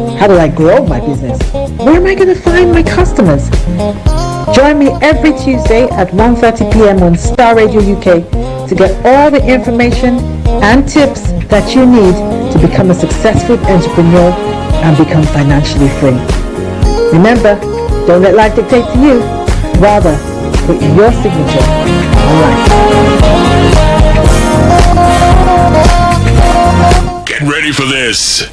How do I grow my business? Where am I going to find my customers? Join me every Tuesday at 1:30 p.m. on Star Radio UK to get all the information and tips that you need to become a successful entrepreneur and become financially free. Remember, don't let life dictate to you. Rather, put your signature on life. Get ready for this.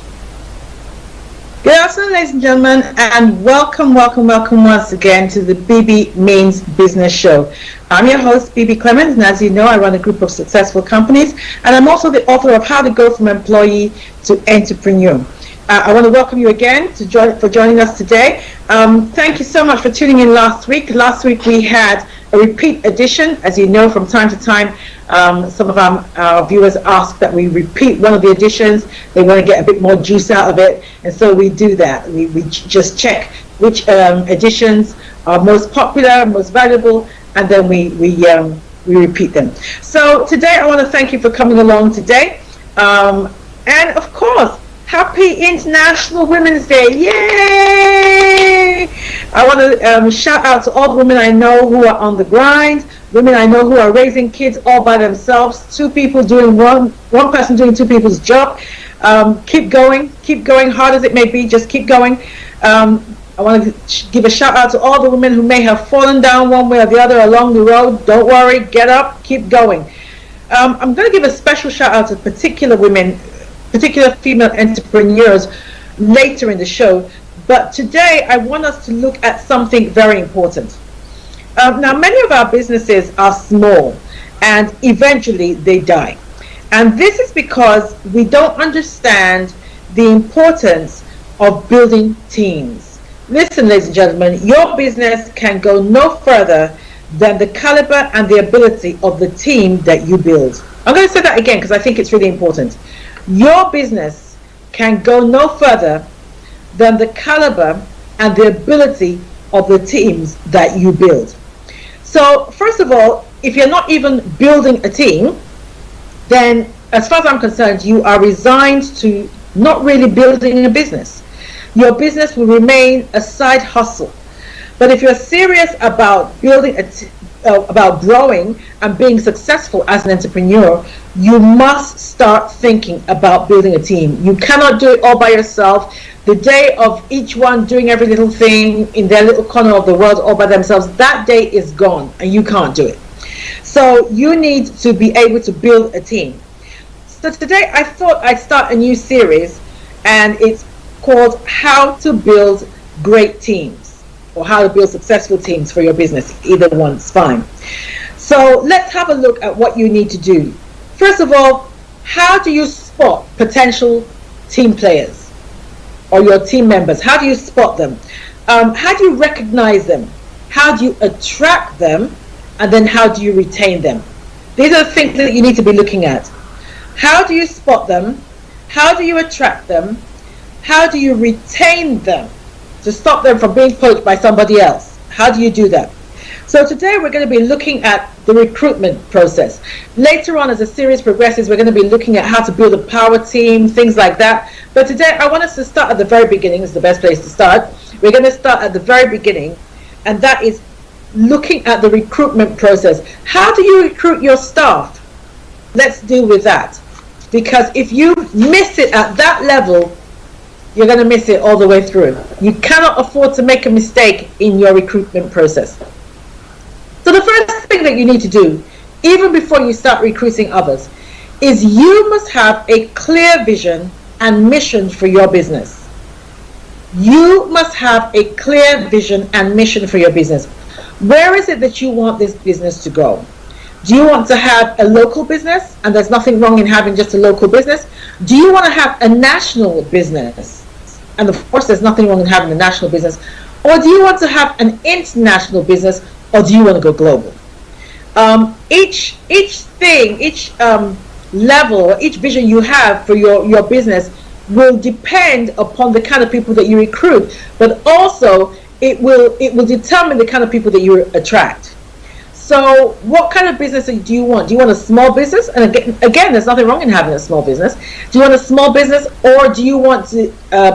Good afternoon, ladies and gentlemen, and welcome once again to the Bebe Means Business Show. I'm your host, Bebe Clement, and as you know, I run a group of successful companies, and I'm also the author of How to Go from Employee to Entrepreneur. I want to welcome you again for joining us today. Thank you so much for tuning in last week. Last week we had a repeat edition. As you know, from time to time, some of our viewers ask that we repeat one of the editions. They want to get a bit more juice out of it, and so we do that. We just check which editions are most popular, most valuable, and then we repeat them. So today I want to thank you for coming along today, and of course, Happy International Women's Day! Yay! I want to shout out to all the women I know who are on the grind, women I know who are raising kids all by themselves, two people doing one person doing two people's job. Keep going, hard as it may be, just keep going. I want to give a shout out to all the women who may have fallen down one way or the other along the road. Don't worry, get up, keep going. I'm going to give a special shout out to particular female entrepreneurs later in the show, but today I want us to look at something very important. Now, many of our businesses are small and eventually they die, and this is because we don't understand the importance of building teams. Listen, ladies and gentlemen, your business can go no further than the caliber and the ability of the team that you build. I'm going to say that again because I think it's really important. Your business can go no further than the caliber and the ability of the teams that you build. So, first of all, if you're not even building a team, then as far as I'm concerned, you are resigned to not really building a business. Your business will remain a side hustle. But if you're serious about building about growing and being successful as an entrepreneur, you must start thinking about building a team. You cannot do it all by yourself. The day of each one doing every little thing in their little corner of the world all by themselves, that day is gone and you can't do it. So you need to be able to build a team. So today I thought I'd start a new series, and it's called How to Build Great Teams, or How to Build Successful Teams for your business. Either one's fine. So let's have a look at what you need to do. First of all, how do you spot potential team players or your team members? How do you spot them? How do you recognize them? How do you attract them? And then how do you retain them? These are the things that you need to be looking at. How do you spot them? How do you attract them? How do you retain them to stop them from being poached by somebody else? How do you do that? So today we're going to be looking at the recruitment process. Later on, as the series progresses, we're going to be looking at how to build a power team, things like that. But today I want us to start at the very beginning. It's the best place to start. We're going to start at the very beginning, and that is looking at the recruitment process. How do you recruit your staff? Let's deal with that. Because if you miss it at that level, you're going to miss it all the way through. You cannot afford to make a mistake in your recruitment process. So the first thing that you need to do, even before you start recruiting others, is you must have a clear vision and mission for your business. You must have a clear vision and mission for your business. Where is it that you want this business to go? Do you want to have a local business? And there's nothing wrong in having just a local business. Do you want to have a national business? And of course, there's nothing wrong in having a national business. Or do you want to have an international business? Or do you want to go global? Each level, or each vision you have for your business will depend upon the kind of people that you recruit, but also it will determine the kind of people that you attract. So what kind of business do you want? Do you want a small business? And again, there's nothing wrong in having a small business. Do you want a small business, or do you want to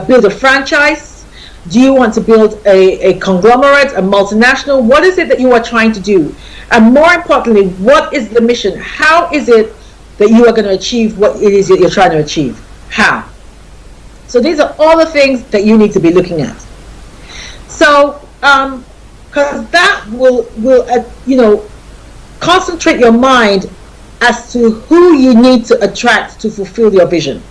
build a franchise? Do you want to build a conglomerate, a multinational? What is it that you are trying to do? And more importantly, what is the mission? How is it that you are going to achieve what it is that you're trying to achieve? How? So these are all the things that you need to be looking at. So, because that will concentrate your mind as to who you need to attract to fulfill your vision.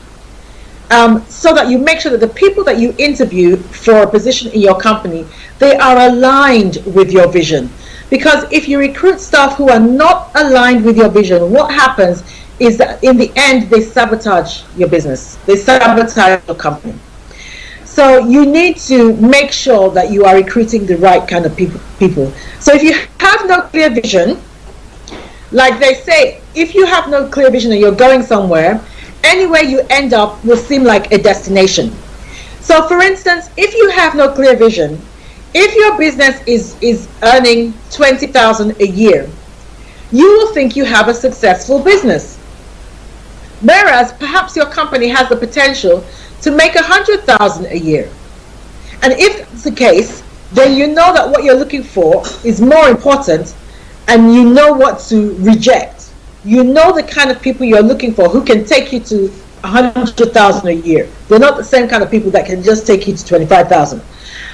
So that you make sure that the people that you interview for a position in your company, they are aligned with your vision. Because if you recruit staff who are not aligned with your vision, what happens is that in the end, they sabotage your business. They sabotage your company. So you need to make sure that you are recruiting the right kind of people. So if you have no clear vision, like they say, if you have no clear vision and you're going somewhere, anywhere you end up will seem like a destination. So for instance, if you have no clear vision, if your business is earning 20,000 a year, you will think you have a successful business. Whereas perhaps your company has the potential to make 100,000 a year. And if it's the case, then you know that what you're looking for is more important, and you know what to reject. You know the kind of people you're looking for who can take you to 100,000 a year. They're not the same kind of people that can just take you to 25,000.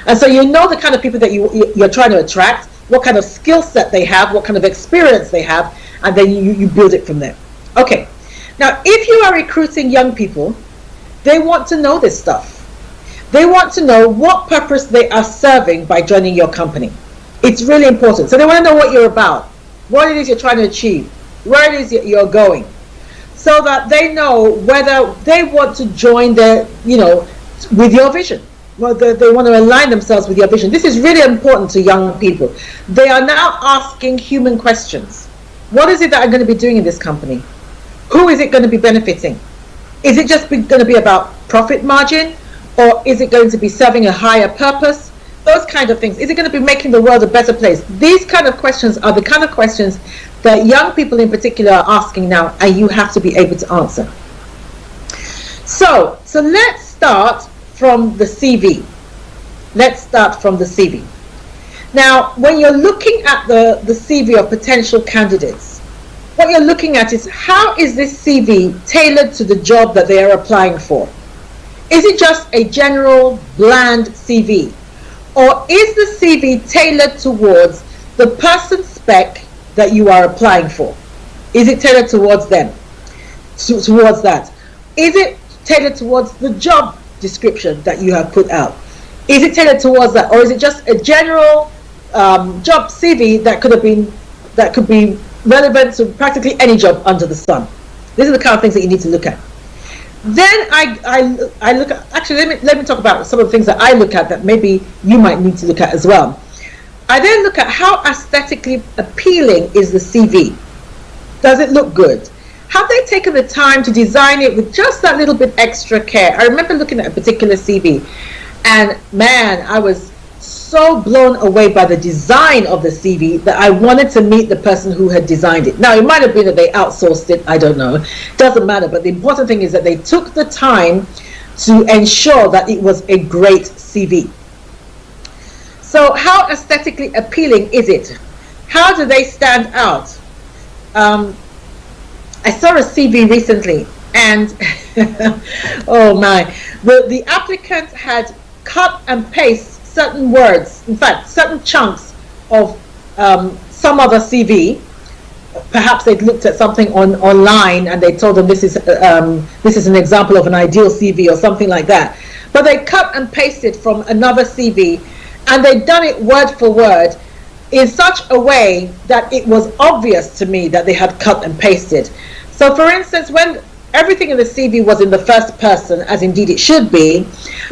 And so you know the kind of people that you're trying to attract, what kind of skill set they have, what kind of experience they have, and then you build it from there. Okay. Now, if you are recruiting young people, they want to know this stuff. They want to know what purpose they are serving by joining your company. It's really important. So they want to know what you're about, what it is you're trying to achieve, where it is you're going, so that they know whether they want to join with your vision, whether they want to align themselves with your vision. This is really important to young people. They are now asking human questions. What is it that I'm going to be doing in this company? Who is it going to be benefiting? Is it just going to be about profit margin, or is it going to be serving a higher purpose? Those kind of things. Is it going to be making the world a better place? These kind of questions are the kind of questions that young people in particular are asking now, and you have to be able to answer. So let's start from the CV. Let's start from the CV. Now, when you're looking at the CV of potential candidates, what you're looking at is, how is this CV tailored to the job that they are applying for? Is it just a general, bland CV? Or is the CV tailored towards the person spec that you are applying for? Is it tailored towards them? Towards that? Is it tailored towards the job description that you have put out? Is it tailored towards that? Or is it just a general job CV that could be relevant to practically any job under the sun? These are the kind of things that you need to look at. Then I look at, actually let me talk about some of the things that I look at that maybe you might need to look at as well. I then look at how aesthetically appealing is the CV. Does it look good? Have they taken the time to design it with just that little bit extra care? I remember looking at a particular CV, and man, I was so blown away by the design of the CV that I wanted to meet the person who had designed it. Now, it might have been that they outsourced it, I don't know. Doesn't matter, but the important thing is that they took the time to ensure that it was a great CV. So how aesthetically appealing is it? How do they stand out? I saw a CV recently, and oh my, the applicant had cut and pasted certain words, in fact, certain chunks of some other CV. Perhaps they'd looked at something online and they told them this is an example of an ideal CV or something like that. But they cut and pasted from another CV, and they'd done it word for word in such a way that it was obvious to me that they had cut and pasted. So for instance, when everything in the CV was in the first person, as indeed it should be,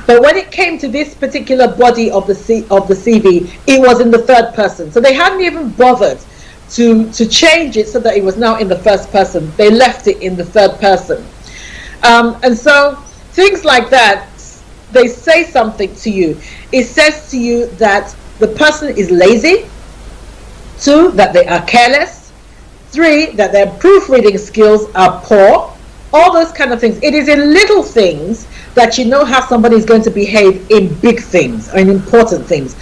but when it came to this particular body of the CV, it was in the third person. So they hadn't even bothered to change it so that it was now in the first person. They left it in the third person. And so things like that, they say something to you. It says to you that the person is lazy, 2, that they are careless. 3, that their proofreading skills are poor. All those kind of things. It is in little things that you know how somebody is going to behave in big things or in important things.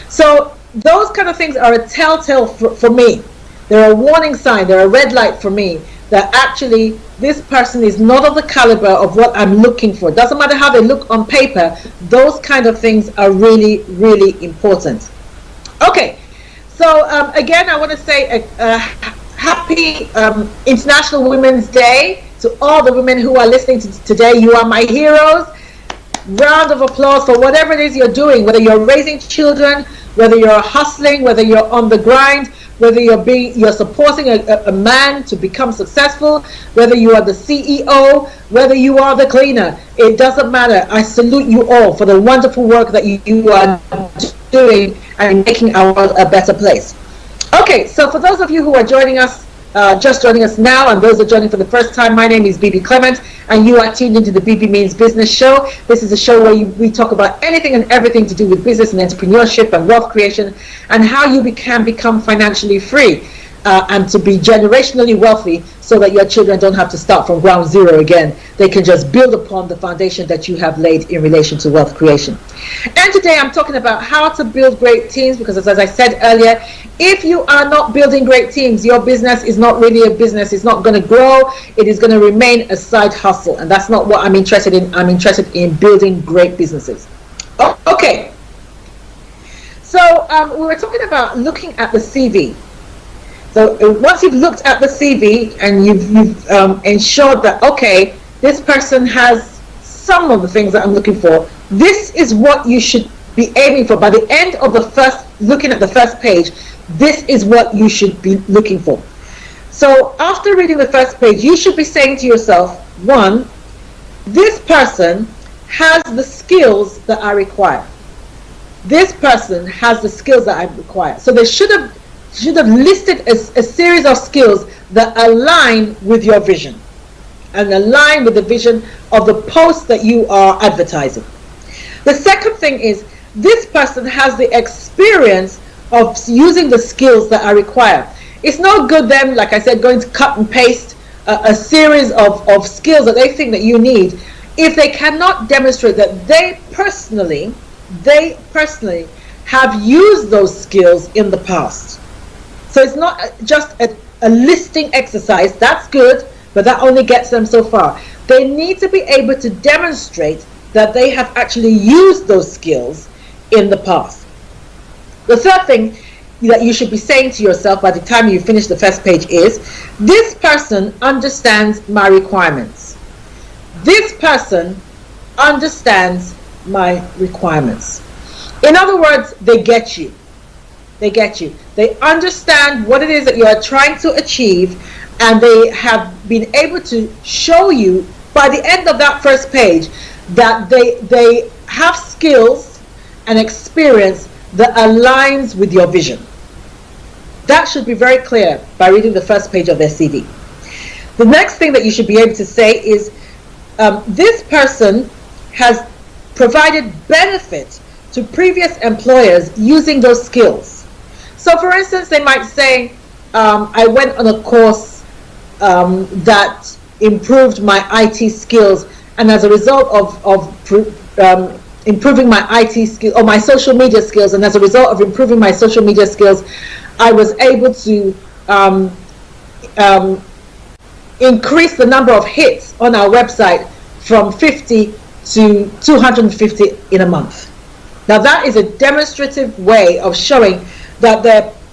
So those kind of things are a telltale for me. They're a warning sign, they're a red light for me that actually this person is not of the caliber of what I'm looking for. Doesn't matter how they look on paper, those kind of things are really, really important. Okay, so again, I want to say a happy International Women's Day to all the women who are listening to today. You are my heroes. Round of applause for whatever it is you're doing, whether you're raising children, whether you're hustling, whether you're on the grind, whether you're supporting a man to become successful, whether you are the CEO, whether you are the cleaner. It doesn't matter. I salute you all for the wonderful work that you are doing and making our world a better place. Okay, so for those of you who are joining us, just joining us now, and those who are joining for the first time, my name is Bebe Clement, and you are tuned into the Bebe Means Business Show. This is a show where we talk about anything and everything to do with business and entrepreneurship and wealth creation, and how you can become financially free and to be generationally wealthy, so that your children don't have to start from ground zero again. They can just build upon the foundation that you have laid in relation to wealth creation. And today I'm talking about how to build great teams, because as I said earlier, if you are not building great teams, your business is not really a business. It's not going to grow. It is going to remain a side hustle, and that's not what I'm interested in. I'm interested in building great businesses. Oh, okay. So we were talking about looking at the CV. So once you've looked at the CV and you've ensured that, okay, this person has some of the things that I'm looking for, this is what you should be aiming for. By the end of looking at the first page, this is what you should be looking for. So after reading the first page, you should be saying to yourself, 1, this person has the skills that I require. This person has the skills that I require. So they should have listed a series of skills that align with your vision and align with the vision of the post that you are advertising. The second thing is, this person has the experience of using the skills that are required. It's no good them, like I said, going to cut and paste a series of skills that they think that you need if they cannot demonstrate that they personally have used those skills in the past. So it's not just a listing exercise. That's good, but that only gets them so far. They need to be able to demonstrate that they have actually used those skills in the past. The third thing that you should be saying to yourself by the time you finish the first page is, this person understands my requirements. This person understands my requirements. In other words, they get you. They get you. They understand what it is that you are trying to achieve, and they have been able to show you by the end of that first page that they have skills and experience that aligns with your vision. That should be very clear by reading the first page of their CV. The next thing that you should be able to say is, this person has provided benefit to previous employers using those skills. So for instance, they might say, I went on a course that improved my IT skills, and as a result of improving my IT skills or my social media skills, and as a result of improving my social media skills, I was able to increase the number of hits on our website from 50 to 250 in a month. Now that is a demonstrative way of showing that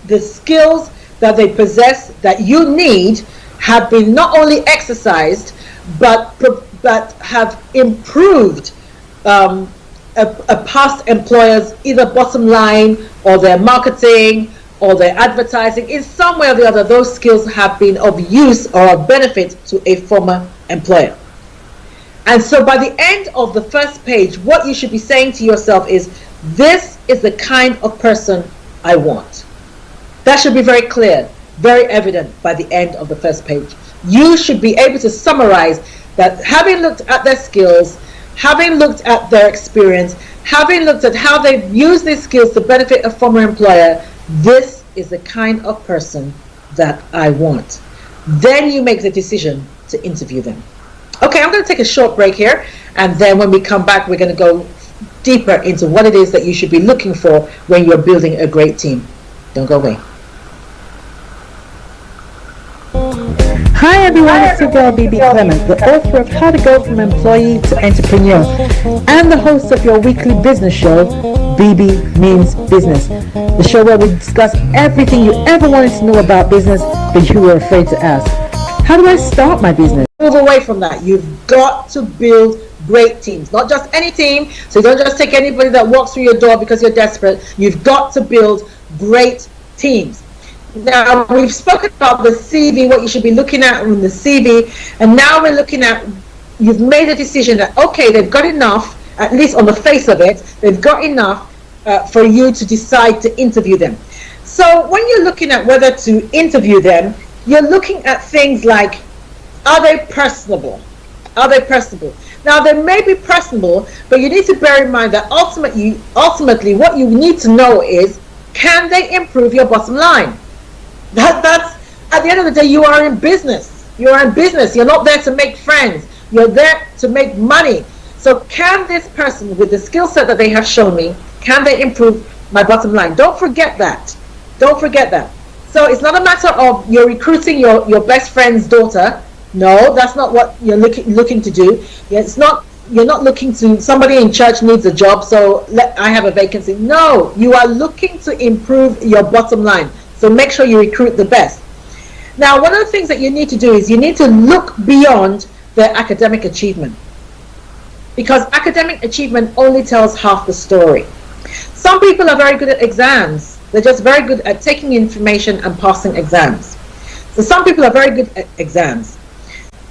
the skills that they possess that you need have been not only exercised but have improved a past employer's either bottom line or their marketing or their advertising. In some way or the other, those skills have been of use or of benefit to a former employer. And so by the end of the first page, what you should be saying to yourself is, this is the kind of person I want. That should be very clear, very evident by the end of the first page. You should be able to summarize that, having looked at their skills, having looked at their experience, having looked at how they've used these skills to benefit a former employer, this is the kind of person that I want. Then you make the decision to interview them. Okay, I'm going to take a short break here, and then when we come back, we're going to go deeper into what it is that you should be looking for when you're building a great team. Don't go away. Hi everyone, it's your girl Bebe Clement, the author of How to Go from Employee to Entrepreneur, and the host of your weekly business show, Bebe Means Business, the show where we discuss everything you ever wanted to know about business but you were afraid to ask. How do I start my business? Move away from that. You've got to build great teams, not just any team. So don't just take anybody that walks through your door because you're desperate. You've got to build great teams. Now, we've spoken about the CV, what you should be looking at in the CV, and now we're looking at, you've made a decision that, okay, they've got enough, at least on the face of it, they've got enough for you to decide to interview them. So when you're looking at whether to interview them, you're looking at things like, are they personable? Are they personable? Now, they may be personable, but you need to bear in mind that ultimately what you need to know is, can they improve your bottom line? That's at the end of the day, you are in business. You are in business. You're not there to make friends. You're there to make money. So can this person, with the skill set that they have shown me, can they improve my bottom line? Don't forget that. Don't forget that. So it's not a matter of you're recruiting your best friend's daughter. No, that's not what you're looking to do. It's not. You're not looking to, somebody in church needs a job, so I have a vacancy. No, you are looking to improve your bottom line. So make sure you recruit the best. Now, one of the things that you need to do is you need to look beyond their academic achievement, because academic achievement only tells half the story. Some people are very good at exams. They're just very good at taking information and passing exams. So some people are very good at exams.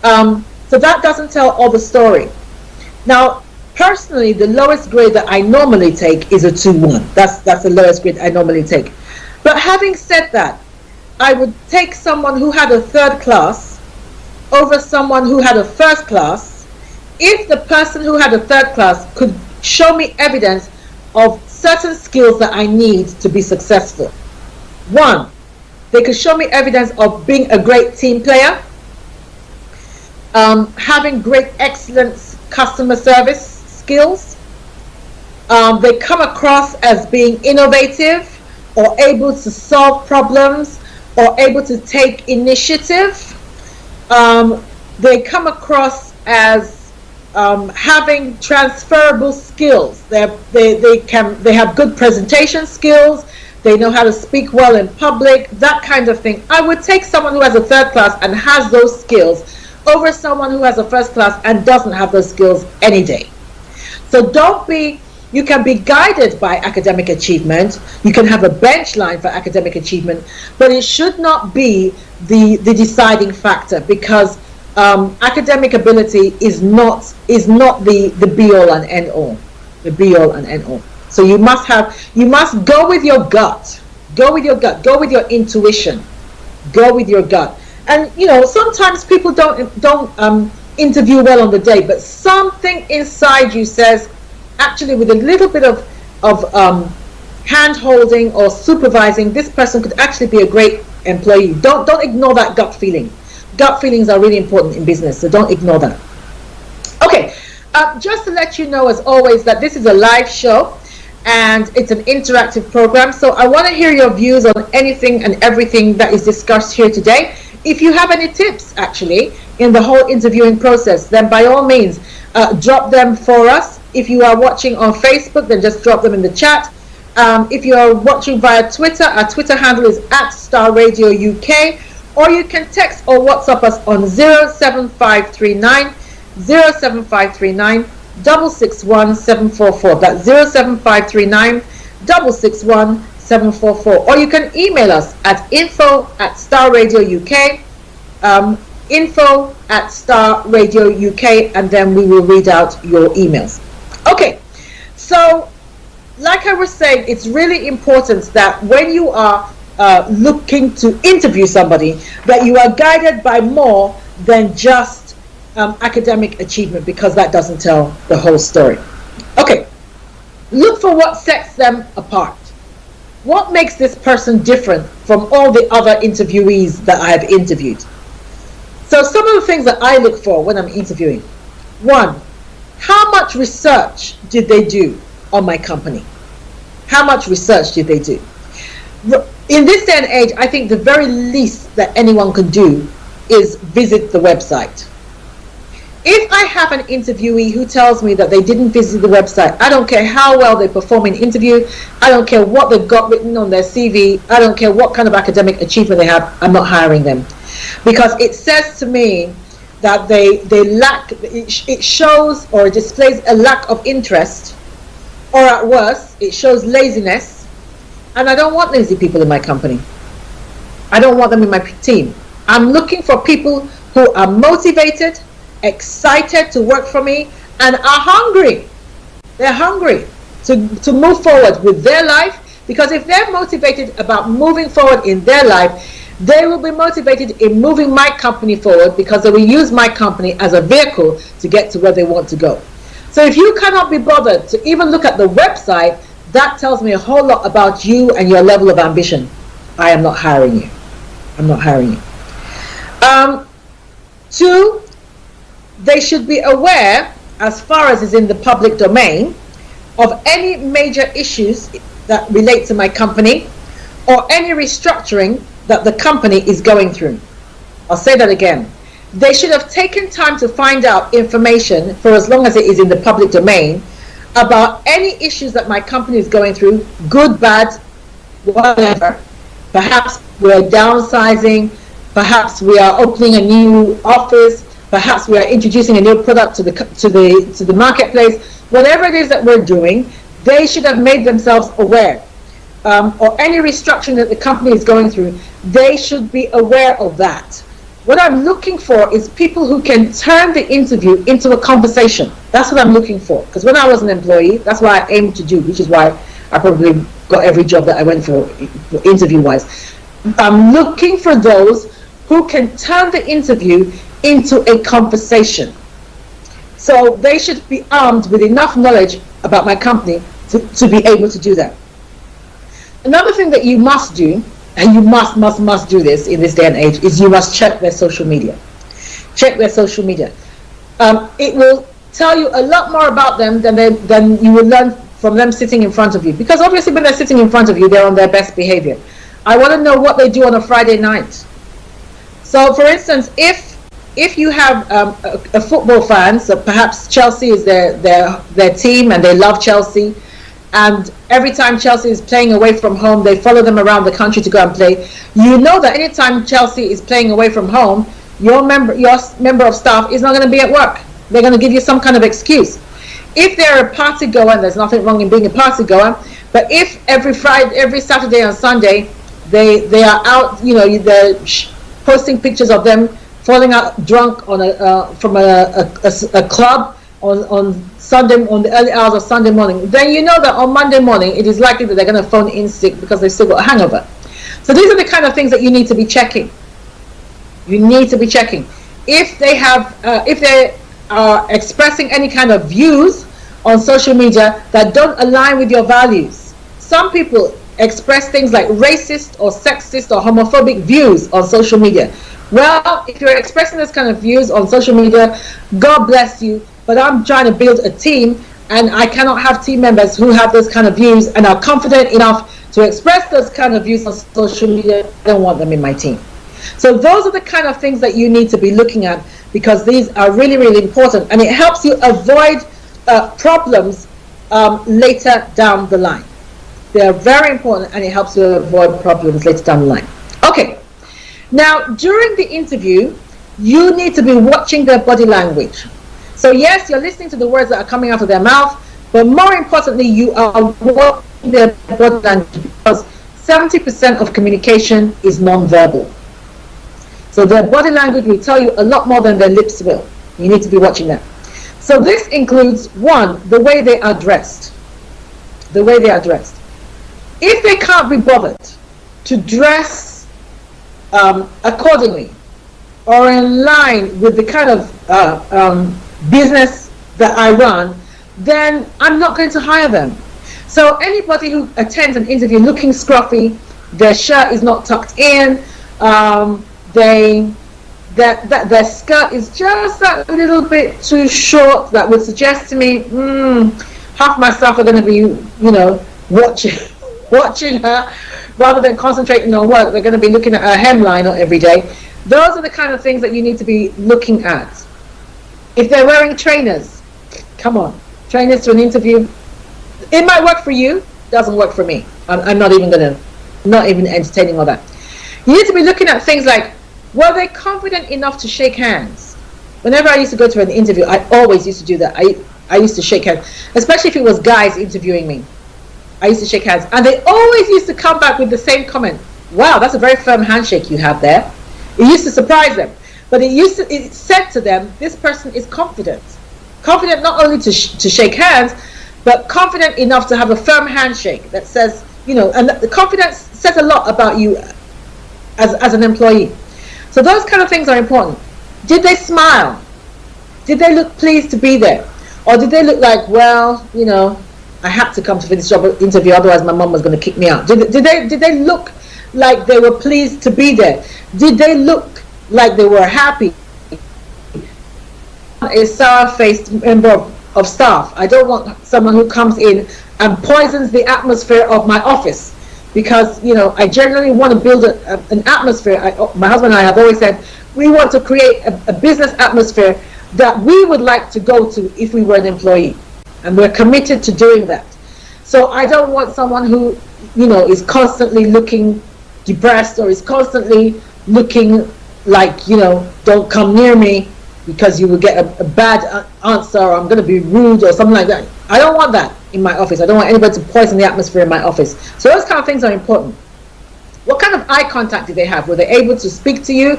So that doesn't tell all the story. Now, personally, the lowest grade that I normally take is a 2-1. That's the lowest grade I normally take. But having said that, I would take someone who had a 3rd class over someone who had a 1st class if the person who had a 3rd class could show me evidence of certain skills that I need to be successful. 1, they could show me evidence of being a great team player, having great excellent customer service skills. They come across as being innovative, or able to solve problems, or able to take initiative. They come across as having transferable skills. They have good presentation skills. They know how to speak well in public, that kind of thing. I would take someone who has a 3rd class and has those skills over someone who has a 1st class and doesn't have those skills any day. So you can be guided by academic achievement. You can have a bench line for academic achievement, but it should not be the deciding factor, because academic ability is not the be all and end all. The be all and end all. So you must go with your gut. Go with your gut. Go with your intuition. Go with your gut. And sometimes people don't interview well on the day, but something inside you says, actually, with a little bit of hand holding or supervising, this person could actually be a great employee. Don't ignore that gut feeling. Gut feelings are really important in business, so don't ignore that. Okay, just to let you know, as always, that this is a live show and it's an interactive program. So I want to hear your views on anything and everything that is discussed here today. If you have any tips, actually, in the whole interviewing process, then by all means, drop them for us. If you are watching on Facebook, then just drop them in the chat. If you are watching via Twitter, our Twitter handle is @StarRadioUK, or you can text or WhatsApp us on 07539 661 744. That's 07539 661 744. Or you can email us at info@StarRadioUK, info@StarRadioUK, and then we will read out your emails. Okay, so like I was saying, it's really important that when you are looking to interview somebody, that you are guided by more than just academic achievement, because that doesn't tell the whole story. Okay, look for what sets them apart. what makes this person different from all the other interviewees that I have interviewed? So some of the things that I look for when I'm interviewing. One, how much research did they do on my company? How much research did they do? In this day and age, I think the very least that anyone can do is visit the website. If I have an interviewee who tells me that they didn't visit the website, I don't care how well they perform in interview, I don't care what they've got written on their CV, I don't care what kind of academic achievement they have, I'm not hiring them. Because it says to me that they lack, it shows or displays a lack of interest, or at worst, it shows laziness. And I don't want lazy people in my company. I don't want them in my team. I'm looking for people who are motivated, excited to work for me, and are hungry. They're hungry to move forward with their life, because if they're motivated about moving forward in their life, they will be motivated in moving my company forward, because they will use my company as a vehicle to get to where they want to go. So if you cannot be bothered to even look at the website, that tells me a whole lot about you and your level of ambition. I am not hiring you. I'm not hiring you. Two, they should be aware, as far as is in the public domain, of any major issues that relate to my company, or any restructuring that the company is going through. I'll say that again. They should have taken time to find out information, for as long as it is in the public domain, about any issues that my company is going through, good, bad, whatever. Perhaps we're downsizing, perhaps we are opening a new office, perhaps we are introducing a new product to the marketplace. Whatever it is that we're doing, they should have made themselves aware. Or any restructuring that the company is going through, they should be aware of that. What I'm looking for is people who can turn the interview into a conversation. That's what I'm looking for. Because when I was an employee, that's what I aimed to do, which is why I probably got every job that I went for interview-wise. I'm looking for those who can turn the interview into a conversation. So they should be armed with enough knowledge about my company to be able to do that. Another thing that you must do, and you must do this in this day and age, is you must check their social media. Check their social media. It will tell you a lot more about them than you will learn from them sitting in front of you. Because obviously when they're sitting in front of you, they're on their best behavior. I want to know what they do on a Friday night. So for instance, if you have a football fan, so perhaps Chelsea is their team and they love Chelsea, and every time Chelsea is playing away from home, they follow them around the country to go and play. You know that anytime Chelsea is playing away from home, your member of staff is not going to be at work. They're going to give you some kind of excuse. If they're a party goer, and there's nothing wrong in being a party goer, but if every Saturday and Sunday they are out, they're posting pictures of them falling out drunk from a club on Sunday, on the early hours of Sunday morning, then you know that on Monday morning it is likely that they're going to phone in sick because they've still got a hangover. So these are the kind of things that you need to be checking. You need to be checking. If they are expressing any kind of views on social media that don't align with your values. Some people express things like racist or sexist or homophobic views on social media. Well, if you're expressing those kind of views on social media, God bless you, but I'm trying to build a team, and I cannot have team members who have those kind of views and are confident enough to express those kind of views on social media. I don't want them in my team. So those are the kind of things that you need to be looking at, because these are really, really important, and it helps you avoid problems later down the line. They are very important, and it helps you avoid problems later down the line. Okay. Now, during the interview, you need to be watching their body language. So yes, you're listening to the words that are coming out of their mouth, but more importantly, you are watching their body language, because 70% of communication is non-verbal. So their body language will tell you a lot more than their lips will. You need to be watching that. So this includes, one, the way they are dressed. The way they are dressed. If they can't be bothered to dress accordingly, or in line with the kind of business that I run, then I'm not going to hire them. So anybody who attends an interview looking scruffy, their shirt is not tucked in, their skirt is just a little bit too short, that would suggest to me, half my staff are going to be, watching her rather than concentrating on work. They're going to be looking at her hemline every day. Those are the kind of things that you need to be looking at. If they're wearing trainers, come on, trainers to an interview. It might work for you, doesn't work for me. I'm not even entertaining all that. You need to be looking at things like, were they confident enough to shake hands? Whenever I used to go to an interview, I always used to do that. I used to shake hands, especially if it was guys interviewing me. I used to shake hands, and they always used to come back with the same comment. Wow, that's a very firm handshake you have there. It used to surprise them, but it said to them, this person is confident not only to shake hands, but confident enough to have a firm handshake that says, and the confidence says a lot about you as an employee. So those kind of things are important. Did they smile? Did they look pleased to be there? Or did they look like, well, I had to come to this job interview, otherwise my mom was going to kick me out? Did they look like they were pleased to be there? Did they look like they were happy? A sour-faced member of staff. I don't want someone who comes in and poisons the atmosphere of my office, because I generally want to build an atmosphere. My husband and I have always said we want to create a business atmosphere that we would like to go to if we were an employee, and we're committed to doing that. So I don't want someone who is constantly looking depressed, or is constantly looking like don't come near me because you will get a bad answer, or I'm going to be rude or something like that. I don't want that in my office. I don't want anybody to poison the atmosphere in my office. So those kind of things are important. What kind of eye contact did they have? Were they able to speak to you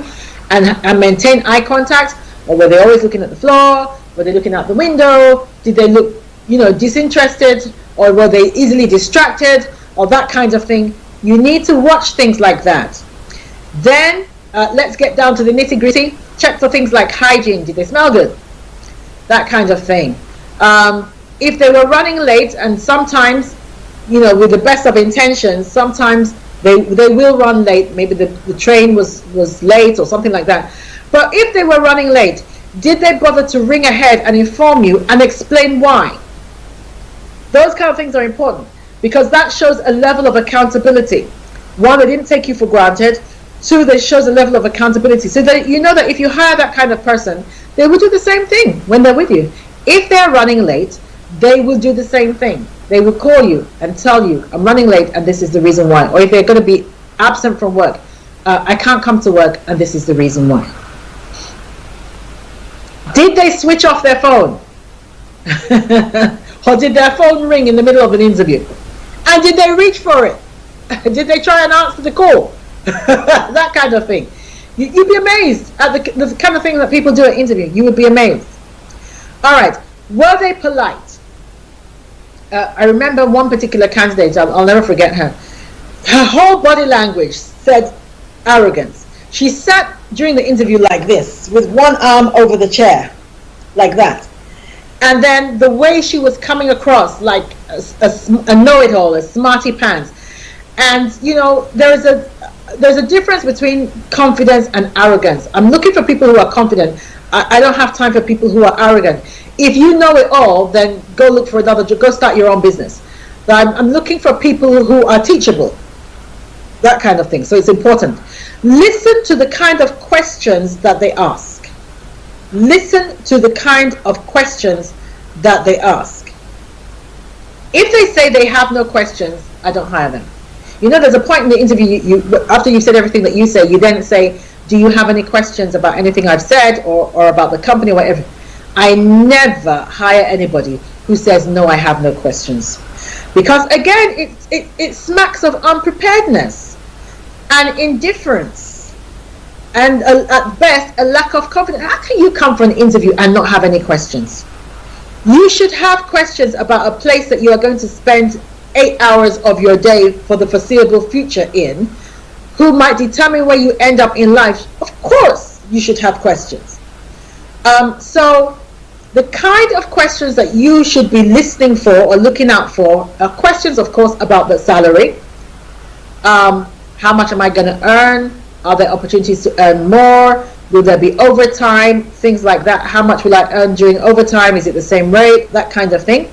and maintain eye contact? Or were they always looking at the floor? Were they looking out the window? Did they look, disinterested? Or were they easily distracted? Or that kind of thing. You need to watch things like that. Then let's get down to the nitty-gritty. Check for things like hygiene. Did they smell good? That kind of thing. If they were running late, and sometimes, with the best of intentions, sometimes they will run late. Maybe the train was late or something like that. But if they were running late, did they bother to ring ahead and inform you and explain why? Those kind of things are important, because that shows a level of accountability. One, they didn't take you for granted. Two, that shows a level of accountability. So that that if you hire that kind of person, they will do the same thing when they're with you. If they're running late, they will do the same thing. They will call you and tell you, I'm running late and this is the reason why. Or if they're going to be absent from work, I can't come to work and this is the reason why. Did they switch off their phone? Or did their phone ring in the middle of an interview? And did they reach for it? Did they try and answer the call? That kind of thing. You'd be amazed at the kind of thing that people do at interview. You would be amazed. All right. Were they polite? I remember one particular candidate. I'll never forget her. Her whole body language said arrogance. She sat during the interview like this, with one arm over the chair, like that. And then the way she was coming across, like a know-it-all, a smarty pants. And there's a difference between confidence and arrogance. I'm looking for people who are confident. I don't have time for people who are arrogant. If you know it all, then go look for another job. Go start your own business. But I'm looking for people who are teachable. That kind of thing. So it's important. Listen to the kind of questions that they ask. Listen to the kind of questions that they ask. If they say they have no questions, I don't hire them. There's a point in the interview, after you've said everything that you say, you then say, do you have any questions about anything I've said or about the company or whatever? I never hire anybody who says, no, I have no questions. Because again, it smacks of unpreparedness and indifference and at best, a lack of confidence. How can you come for an interview and not have any questions? You should have questions about a place that you are going to spend 8 hours of your day for the foreseeable future in, who might determine where you end up in life. Of course, you should have questions. So the kind of questions that you should be listening for or looking out for are questions, of course, about the salary. How much am I going to earn? Are there opportunities to earn more? Will there be overtime? Things like that. How much will I earn during overtime? Is it the same rate? That kind of thing.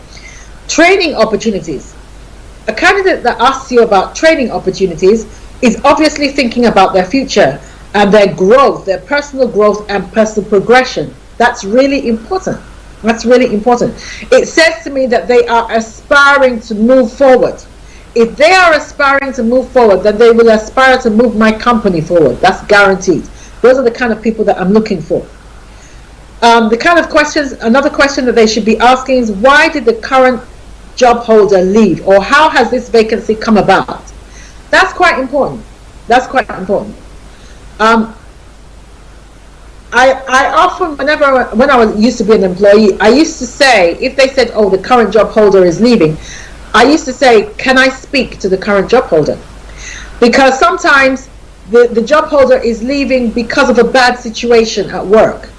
Training opportunities. A candidate that asks you about training opportunities is obviously thinking about their future and their growth, their personal growth and personal progression. That's really important. That's really important. It says to me that they are aspiring to move forward. If they are aspiring to move forward, then they will aspire to move my company forward. That's guaranteed. Those are the kind of people that I'm looking for. The kind of questions, another question that they should be asking is, why did the current job holder leave? Or how has this vacancy come about? That's quite important. That's quite important. I often, when I used to be an employee, I used to say, if they said, oh, the current job holder is leaving, I used to say, can I speak to the current job holder? Because sometimes the job holder is leaving because of a bad situation at work.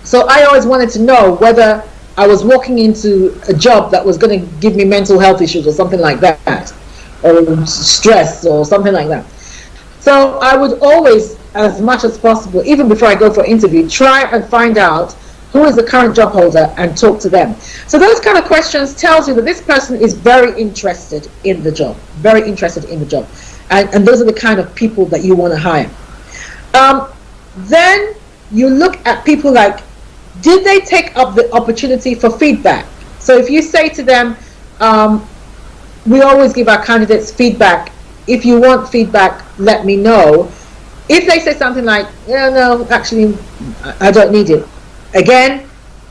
So I always wanted to know whether I was walking into a job that was going to give me mental health issues or something like that, or stress or something like that. So I would always, as much as possible, even before I go for interview, try and find out who is the current job holder and talk to them. So those kind of questions tells you that this person is very interested in the job, very interested in the job. And those are the kind of people that you want to hire. Then you look at people like, did they take up the opportunity for feedback? So if you say to them, we always give our candidates feedback. If you want feedback, let me know. If they say something like, yeah, no, actually, I don't need it. Again,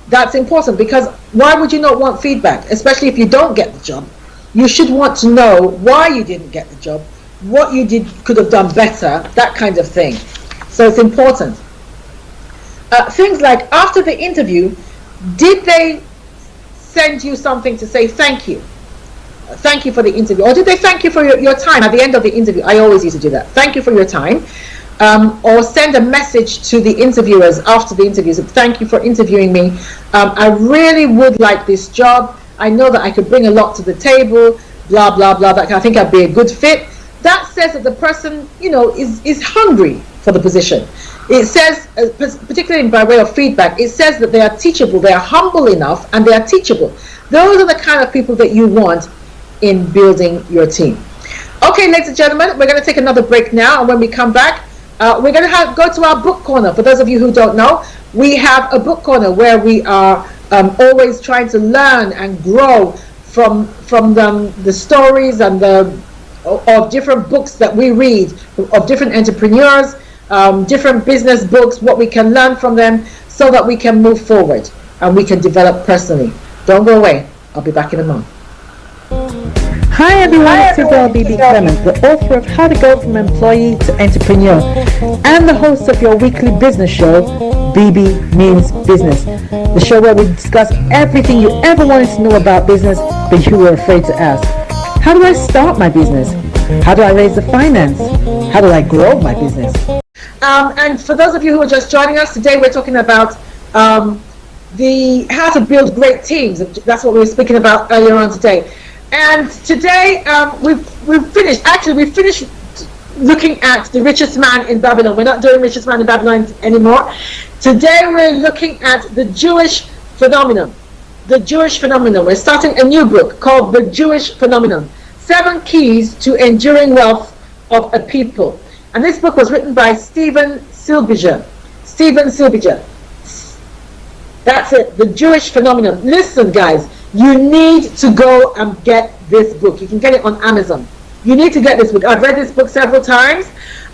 that's important, because why would you not want feedback? Especially if you don't get the job. You should want to know why you didn't get the job, what you could have done better, that kind of thing. So it's important. Things like, after the interview, did they send you something to say thank you? Thank you for the interview. Or did they thank you for your time at the end of the interview? I always used to do that. Thank you for your time. Or send a message to the interviewers after the interviews. Thank you for interviewing me. I really would like this job. I know that I could bring a lot to the table, blah, blah, blah. I think I'd be a good fit. That says that the person, is hungry for the position. It says, particularly by way of feedback, it says that they are teachable, they are humble enough, and they are teachable. Those are the kind of people that you want in building your team. Okay, ladies and gentlemen, we're going to take another break now, and when we come back, we're going to go to our book corner. For those of you who don't know, we have a book corner where we are always trying to learn and grow from the stories and of different books that we read, of different entrepreneurs, different business books, what we can learn from them so that we can move forward and we can develop personally. Don't go away. I'll be back in a moment. Hi everyone, it's your girl Bebe Clement, the author of How to Go From Employee to Entrepreneur and the host of your weekly business show, Bebe Means Business, the show where we discuss everything you ever wanted to know about business but you were afraid to ask. How do I start my business? How do I raise the finance? How do I grow my business? And for those of you who are just joining us, today we're talking about how to build great teams. That's what we were speaking about earlier on today. And today we've finished looking at the richest man in Babylon. We're not doing richest man in Babylon anymore. Today we're looking at the Jewish phenomenon. The Jewish phenomenon. We're starting a new book called The Jewish Phenomenon. 7 Keys to Enduring Wealth of a People. And this book was written by Steven Silbiger. That's it, The Jewish Phenomenon. Listen, guys, you need to go and get this book. You can get it on Amazon. You need to get this book. I've read this book several times.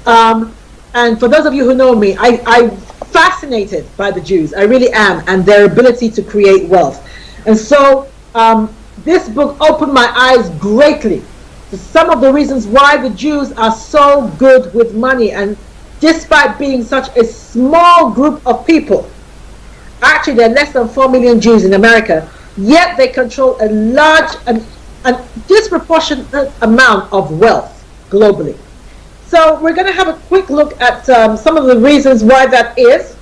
And for those of you who know me, I'm fascinated by the Jews. I really am, and their ability to create wealth. And so this book opened my eyes greatly to some of the reasons why the Jews are so good with money. And despite being such a small group of people, actually there are less than 4 million Jews in America, yet they control a large and disproportionate amount of wealth globally. So we're going to have a quick look at some of the reasons why that is.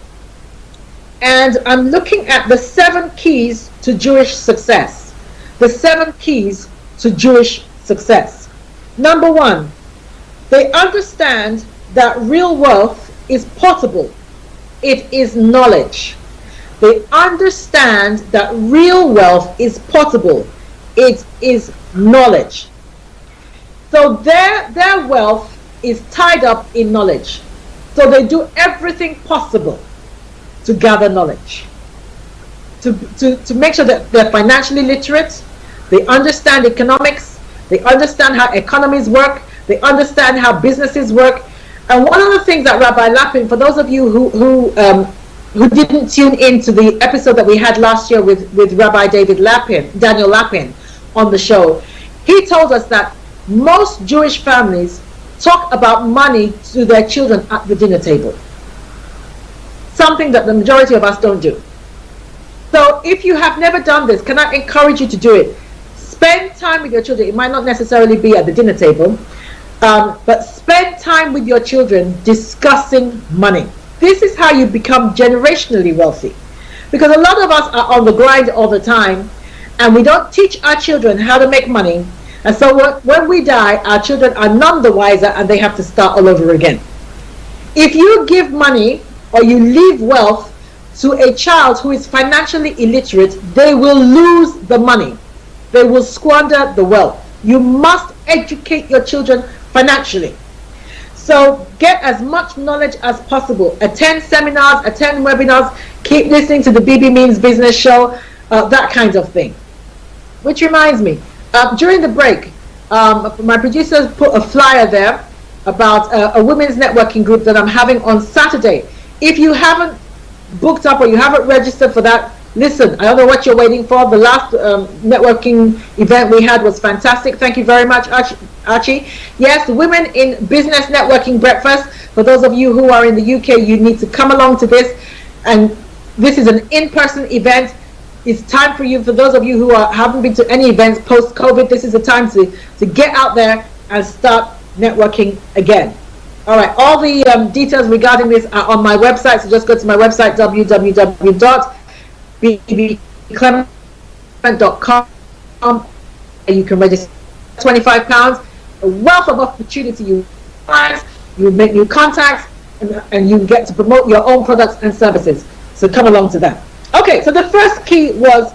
and I'm looking at the 7 keys to Jewish success. The 7 keys to Jewish success. Number 1, they understand that real wealth is portable. It is knowledge. They understand that real wealth is portable. It is knowledge. So their wealth is tied up in knowledge. So they do everything possible to gather knowledge. To make sure that they're financially literate, they understand economics, they understand how economies work, they understand how businesses work. And one of the things that Rabbi Lapin, for those of you who didn't tune in to the episode that we had last year with Rabbi Daniel Lapin on the show, he told us that most Jewish families talk about money to their children at the dinner table. Something that the majority of us don't do. So if you have never done this, can I encourage you to do it? Spend time with your children. It might not necessarily be at the dinner table, but spend time with your children discussing money. This is how you become generationally wealthy. Because a lot of us are on the grind all the time, and we don't teach our children how to make money. And so when we die, our children are none the wiser, and they have to start all over again. If you give money or you leave wealth to a child who is financially illiterate, they will lose the money. They will squander the wealth. You must educate your children financially. So get as much knowledge as possible. Attend seminars, attend webinars, keep listening to the Bebe Means Business Show, that kind of thing. Which reminds me, during the break, my producers put a flyer there about a women's networking group that I'm having on Saturday. If you haven't booked up or you haven't registered for that, listen, I don't know what you're waiting for. The last networking event we had was fantastic. Thank you very much, Archie. Yes, Women in Business Networking Breakfast. For those of you who are in the UK, you need to come along to this. And this is an in-person event. It's time for you, for those of you who haven't been to any events post-COVID, this is the time to get out there and start networking again. All right, all the details regarding this are on my website, so just go to my website, www.bbclement.com, and you can register. £25, a wealth of opportunity. You make new contacts, and you get to promote your own products and services. So come along to that. Okay, so the first key was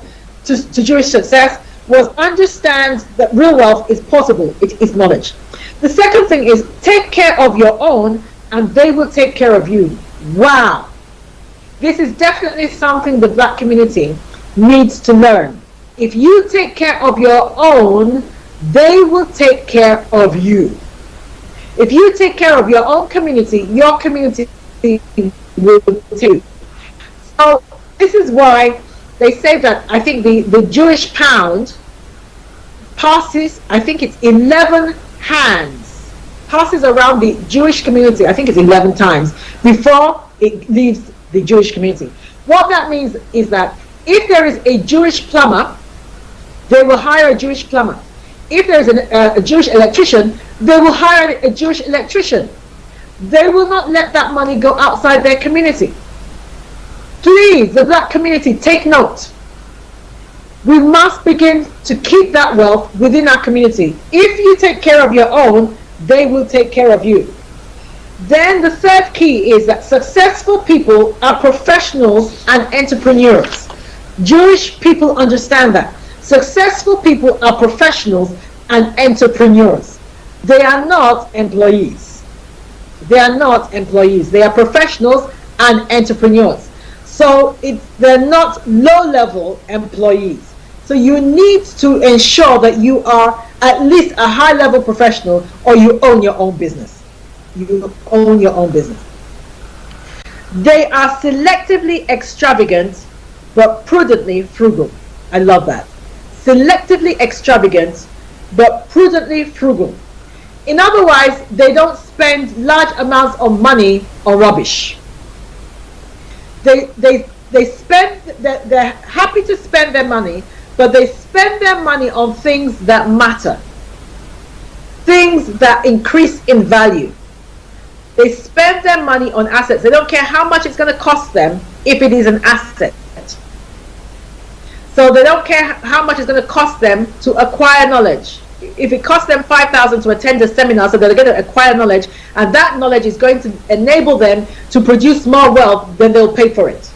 to Jewish success was understand that real wealth is possible. It is knowledge. The second thing is take care of your own, and they will take care of you. Wow. This is definitely something the Black community needs to learn. If you take care of your own, they will take care of you. If you take care of your own community, your community will too. So this is why they say that I think the Jewish pound passes, I think it's 11 hands, passes around the Jewish community, I think it's 11 times, before it leaves the Jewish community. What that means is that if there is a Jewish plumber, they will hire a Jewish plumber. If there is a Jewish electrician, they will hire a Jewish electrician. They will not let that money go outside their community. Please, the Black community, take note. We must begin to keep that wealth within our community. If you take care of your own, they will take care of you. Then the third key is that successful people are professionals and entrepreneurs. Jewish people understand that. Successful people are professionals and entrepreneurs. They are not employees. They are not employees. They are professionals and entrepreneurs. So they're not low-level employees. So you need to ensure that you are at least a high-level professional, or you own your own business. You own your own business. They are selectively extravagant, but prudently frugal. I love that. Selectively extravagant, but prudently frugal. In other words, they don't spend large amounts of money on rubbish. They spend, they're happy to spend their money, but they spend their money on things that matter, things that increase in value. They spend their money on assets. They don't care how much it's going to cost them if it is an asset. So they don't care how much it's going to cost them to acquire knowledge. If it costs them 5,000 to attend a seminar, so they're going to acquire knowledge, and that knowledge is going to enable them to produce more wealth, then they'll pay for it.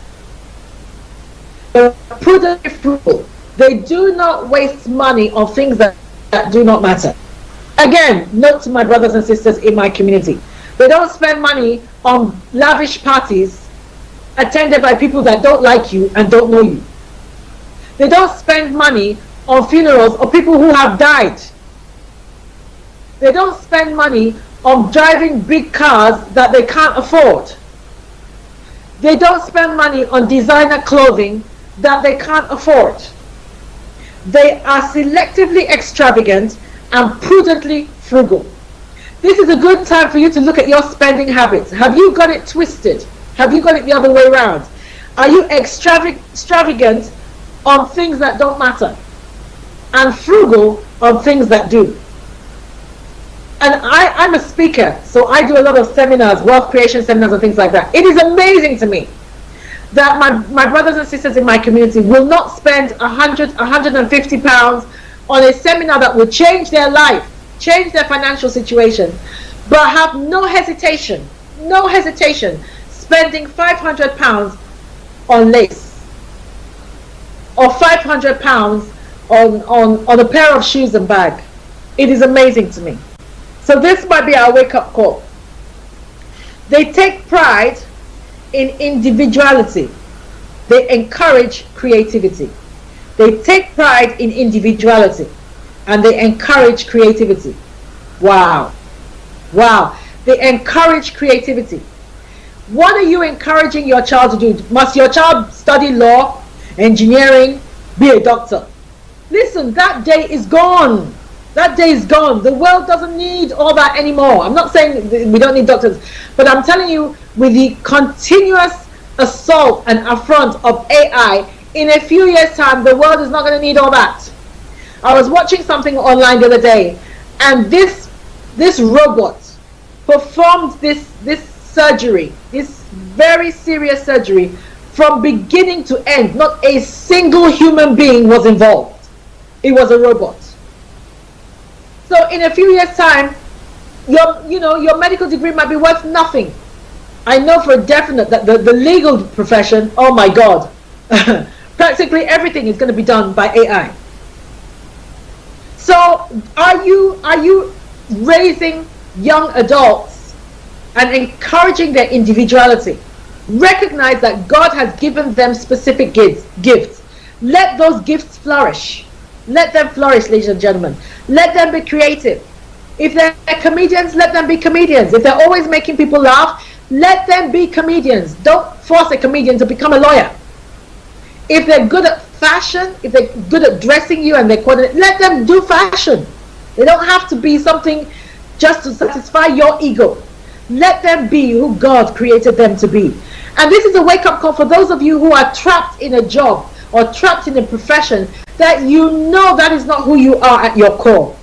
They're prudently frugal. They do not waste money on things that do not matter. Again, note to my brothers and sisters in my community. They don't spend money on lavish parties attended by people that don't like you and don't know you. They don't spend money on funerals of people who have died. They don't spend money on driving big cars that they can't afford. They don't spend money on designer clothing that they can't afford. They are selectively extravagant and prudently frugal. This is a good time for you to look at your spending habits. Have you got it twisted? Have you got it the other way around? Are you extravagant on things that don't matter and frugal on things that do? And I'm a speaker, so I do a lot of seminars, wealth creation seminars and things like that. It is amazing to me that my brothers and sisters in my community will not spend 100, 150 pounds on a seminar that will change their life, change their financial situation, but have no hesitation spending 500 pounds on lace or 500 pounds on a pair of shoes and bag. It is amazing to me. So this might be our wake-up call. They take pride in individuality. They encourage creativity. They take pride in individuality and they encourage creativity. Wow. They encourage creativity. What are you encouraging your child to do? Must your child study law, engineering, be a doctor? Listen, that day is gone. That day is gone. The world doesn't need all that anymore. I'm not saying we don't need doctors, but I'm telling you, with the continuous assault and affront of AI, in a few years' time, the world is not going to need all that. I was watching something online the other day, and this robot performed this surgery, this very serious surgery, from beginning to end. Not a single human being was involved. It was a robot. So in a few years' time, your medical degree might be worth nothing. I know for a definite that the legal profession, oh my God, practically everything is going to be done by AI. So are you raising young adults and encouraging their individuality? Recognize that God has given them specific gifts. Let those gifts flourish. Let them flourish, ladies and gentlemen. Let them be creative. If they're comedians, let them be comedians. If they're always making people laugh, let them be comedians. Don't force a comedian to become a lawyer. If they're good at fashion, if they're good at dressing you and they coordinate, let them do fashion. They don't have to be something just to satisfy your ego. Let them be who God created them to be. And this is a wake-up call for those of you who are trapped in a job or trapped in a profession that you know that is not who you are at your core.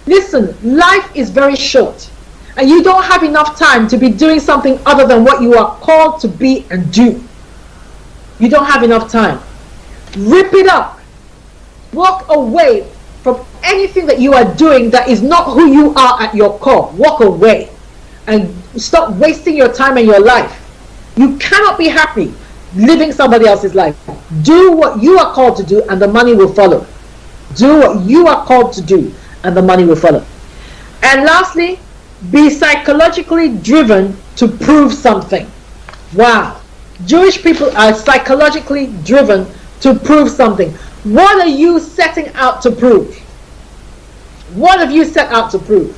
Listen, life is very short, and you don't have enough time to be doing something other than what you are called to be and do. You don't have enough time. Rip it up. Walk away from anything that you are doing that is not who you are at your core. Walk away and stop wasting your time and your life. You cannot be happy living somebody else's life. Do what you are called to do and the money will follow. Do what you are called to do and the money will follow. And lastly, be psychologically driven to prove something. Wow. Jewish people are psychologically driven to prove something. What are you setting out to prove? What have you set out to prove?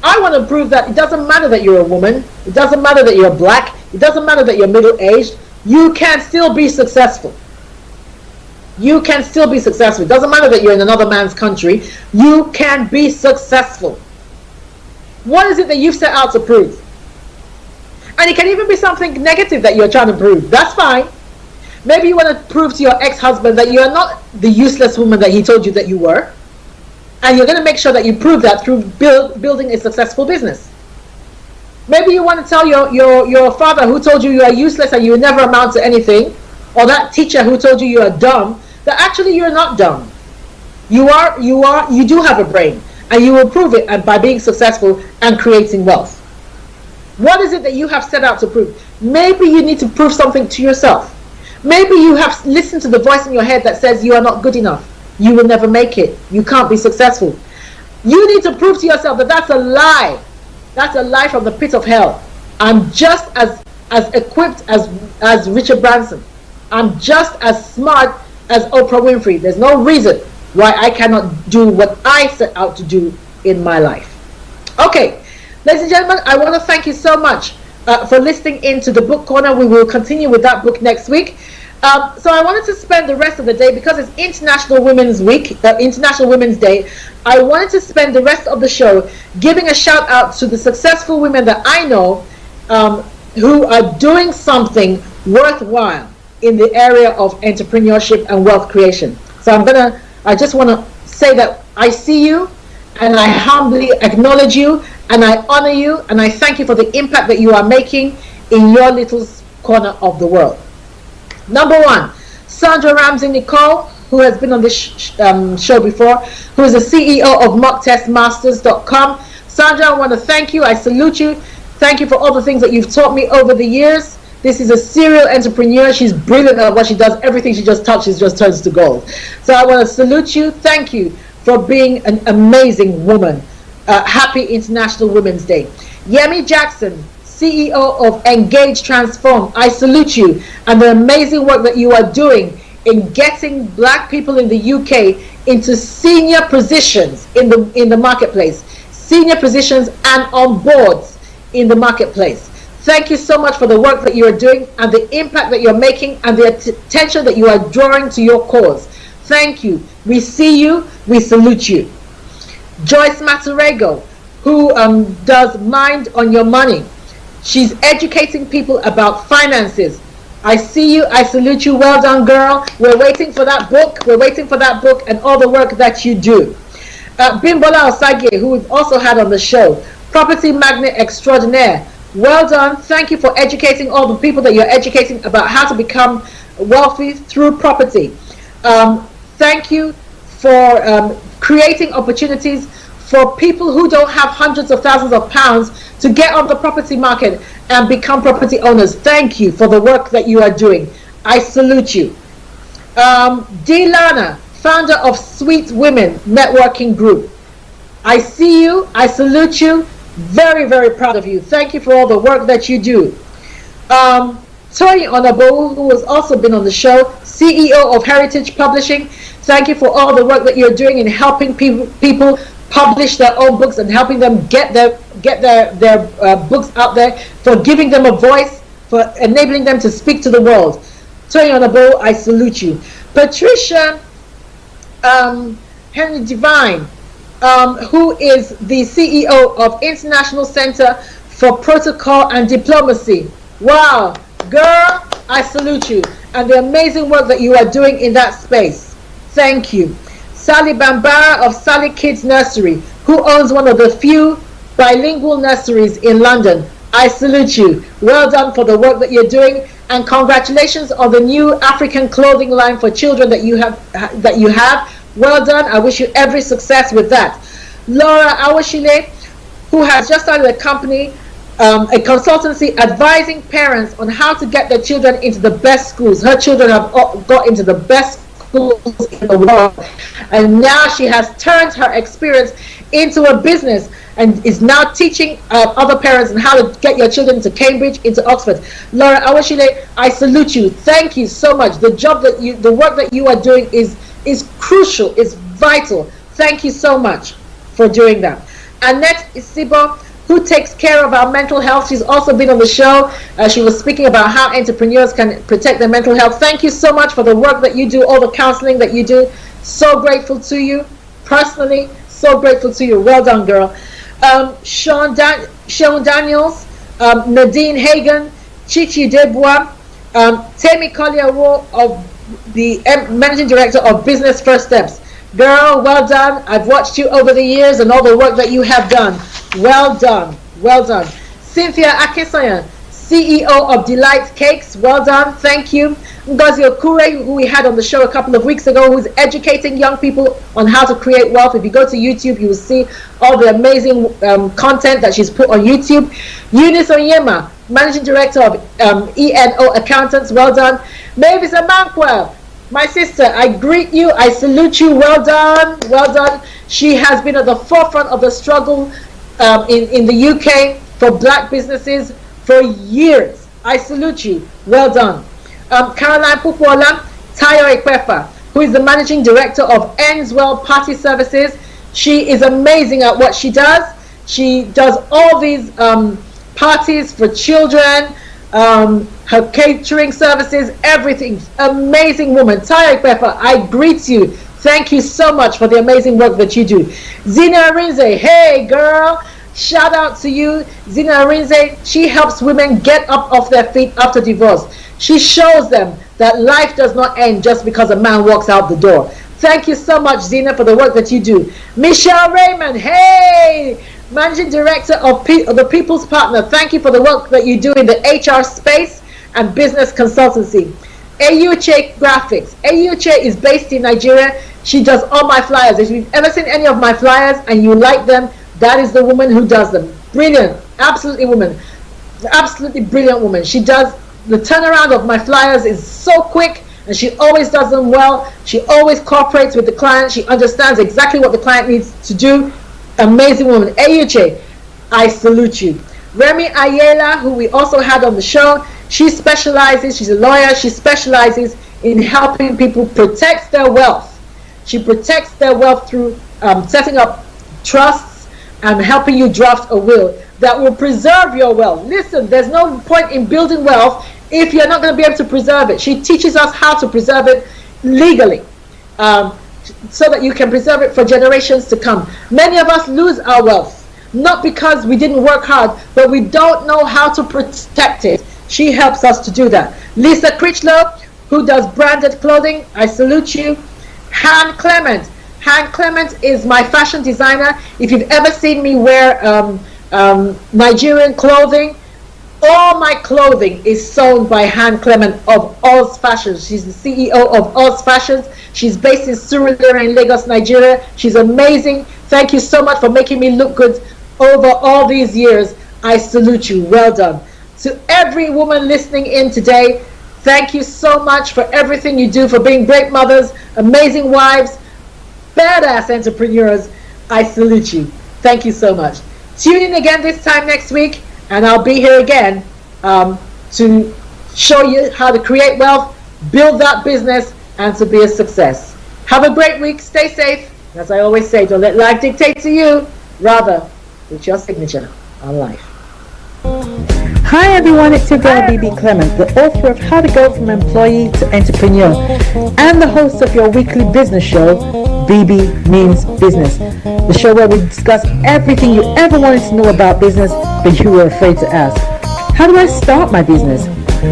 I want to prove that it doesn't matter that you're a woman. It doesn't matter that you're black. It doesn't matter that you're middle-aged. You can still be successful. You can still be successful. It doesn't matter that you're in another man's country. You can be successful. What is it that you've set out to prove? And it can even be something negative that you're trying to prove. That's fine. Maybe you want to prove to your ex-husband that you are not the useless woman that he told you that you were. And you're going to make sure that you prove that through building a successful business. Maybe you want to tell your father who told you you are useless and you will never amount to anything, or that teacher who told you you are dumb, that actually you're not dumb. You do have a brain, and you will prove it by being successful and creating wealth. What is it that you have set out to prove? Maybe you need to prove something to yourself. Maybe you have listened to the voice in your head that says you are not good enough. You will never make it. You can't be successful. You need to prove to yourself that that's a lie. That's a lie from the pit of hell. I'm just as equipped as Richard Branson. I'm just as smart as Oprah Winfrey. There's no reason why I cannot do what I set out to do in my life. Okay, ladies and gentlemen, I want to thank you so much for listening in to the Book Corner. We will continue with that book next week. So I wanted to spend the rest of the day, because it's International Women's Week, International Women's Day, I wanted to spend the rest of the show giving a shout out to the successful women that I know who are doing something worthwhile in the area of entrepreneurship and wealth creation. So I just want to say that I see you, and I humbly acknowledge you, and I honor you, and I thank you for the impact that you are making in your little corner of the world. Number one, Sandra Ramsey Nicole, who has been on this show before, who is the CEO of MockTestMasters.com. Sandra, I want to thank you. I salute you. Thank you for all the things that you've taught me over the years. This is a serial entrepreneur. She's brilliant at what she does. Everything she just touches just turns to gold. So I want to salute you. Thank you for being an amazing woman. Happy International Women's Day. Yemi Jackson, CEO of Engage Transform. I salute you and the amazing work that you are doing in getting black people in the UK into senior positions in the marketplace, senior positions and on boards in the marketplace. Thank you so much for the work that you are doing and the impact that you're making and the attention that you are drawing to your cause. Thank you. We see you. We salute you. Joyce Matarego, who does Mind on Your Money. She's educating people about finances. I see you. I salute you. Well done, girl. We're waiting for that book. We're waiting for that book and all the work that you do. Bimbola Osage, who we've also had on the show. Property Magnate Extraordinaire. Well done. Thank you for educating all the people that you're educating about how to become wealthy through property. Thank you for creating opportunities for people who don't have hundreds of thousands of pounds to get on the property market and become property owners. Thank you for the work that you are doing. I salute you. Dee Lana, founder of Sweet Women Networking Group. I see you. I salute you. Very, very proud of you. Thank you for all the work that you do. Tony Onabo, who has also been on the show, CEO of Heritage Publishing. Thank you for all the work that you're doing in helping people publish their own books and helping them get their books out there, for giving them a voice, for enabling them to speak to the world. Tony Onabo, I salute you. Patricia Henry Divine, who is the CEO of International Center for Protocol and Diplomacy. Wow, girl, I salute you and the amazing work that you are doing in that space. Thank you. Sally Bambara of Sally Kids Nursery, who owns one of the few bilingual nurseries in London. I salute you. Well done for the work that you're doing, and congratulations on the new African clothing line for children that you have. Well done. I wish you every success with that. Laura Awashile, who has just started a company, a consultancy advising parents on how to get their children into the best schools. Her children have got into the best schools in the world, and now she has turned her experience into a business and is now teaching other parents on how to get your children into Cambridge, into Oxford. Laura Awashile, I salute you. Thank you so much. The work that you are doing is crucial, is vital. Thank you so much for doing that. Annette Isibo, who takes care of our mental health. She's also been on the show. She was speaking about how entrepreneurs can protect their mental health. Thank you so much for the work that you do, all the counseling that you do. So grateful to you. Personally, so grateful to you. Well done, girl. Sean Daniels, Nadine Hagan, Chichi Debois, Temi Collier of the Managing Director of Business First Steps. Girl, well done. I've watched you over the years and all the work that you have done. Well done. Well done. Cynthia Akinsoyan, CEO of Delight Cakes. Well done. Thank you. Ngozi Okure, who we had on the show a couple of weeks ago, who's educating young people on how to create wealth. If you go to YouTube, you will see all the amazing content that she's put on YouTube. Eunice Onyema, Managing Director of ENO Accountants. Well done. Mavis Amankwa, my sister, I greet you. I salute you. Well done. Well done. She has been at the forefront of the struggle in the UK for black businesses for years. I salute you. Well done. Caroline Pupuola, Tayo Ekwefa, who is the Managing Director of Enswell Party Services. She is amazing at what she does. She does all these parties for children, her catering services, everything. Amazing woman. Tayo Ekwefa, I greet you. Thank you so much for the amazing work that you do. Zina Arinze, hey girl. Shout out to you, Zina Arinze. She helps women get up off their feet after divorce. She shows them that life does not end just because a man walks out the door. Thank you so much, Zina, for the work that you do. Michelle Raymond, hey, Managing Director of the People's Partner. Thank you for the work that you do in the HR space and business consultancy. Ayuche Graphics. Ayuche is based in Nigeria. She does all my flyers. If you've ever seen any of my flyers and you like them, that is the woman who does them. Brilliant. Absolutely woman. Absolutely brilliant woman. She does the turnaround of my flyers is so quick, and she always does them well. She always cooperates with the client. She understands exactly what the client needs to do. Amazing woman. Ayuche, I salute you. Remy Ayala, who we also had on the show, she specializes, she's a lawyer, she specializes in helping people protect their wealth. She protects their wealth through setting up trusts and helping you draft a will that will preserve your wealth. Listen, there's no point in building wealth if you're not going to be able to preserve it. She teaches us how to preserve it legally, so that you can preserve it for generations to come. Many of us lose our wealth, not because we didn't work hard, but we don't know how to protect it. She helps us to do that. Lisa Critchlow, who does branded clothing, I salute you. Han Clement. Han Clement is my fashion designer. If you've ever seen me wear Nigerian clothing, all my clothing is sewn by Han Clement of Oz Fashions. She's the CEO of Oz Fashions. She's based in Surulere in Lagos, Nigeria. She's amazing. Thank you so much for making me look good over all these years. I salute you. Well done. To every woman listening in today, thank you so much for everything you do, for being great mothers, amazing wives, badass entrepreneurs. I salute you. Thank you so much. Tune in again this time next week, and I'll be here again to show you how to create wealth, build that business, and to be a success. Have a great week. Stay safe. As I always say, don't let life dictate to you. Rather, put your signature on life. Hi everyone, it's your girl Bebe Clement, the author of How to Go From Employee to Entrepreneur and the host of your weekly business show, Bebe Means Business, the show where we discuss everything you ever wanted to know about business but you were afraid to ask. How do I start my business?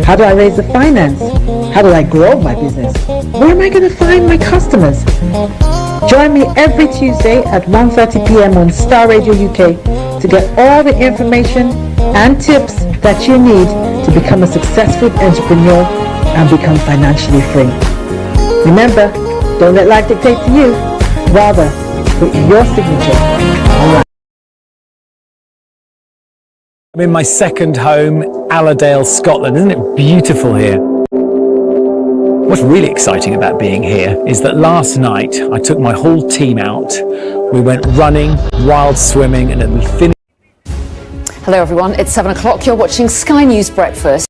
How do I raise the finance? How do I grow my business? Where am I going to find my customers? Join me every Tuesday at 1:30 p.m. on Star Radio UK to get all the information and tips that you need to become a successful entrepreneur and become financially free. Remember, don't let life dictate to you. Rather, put your signature on life. I'm in my second home, Allerdale, Scotland. Isn't it beautiful here? What's really exciting about being here is that last night I took my whole team out. We went running, wild swimming, and then we finished. Hello everyone, it's 7 o'clock. You're watching Sky News Breakfast.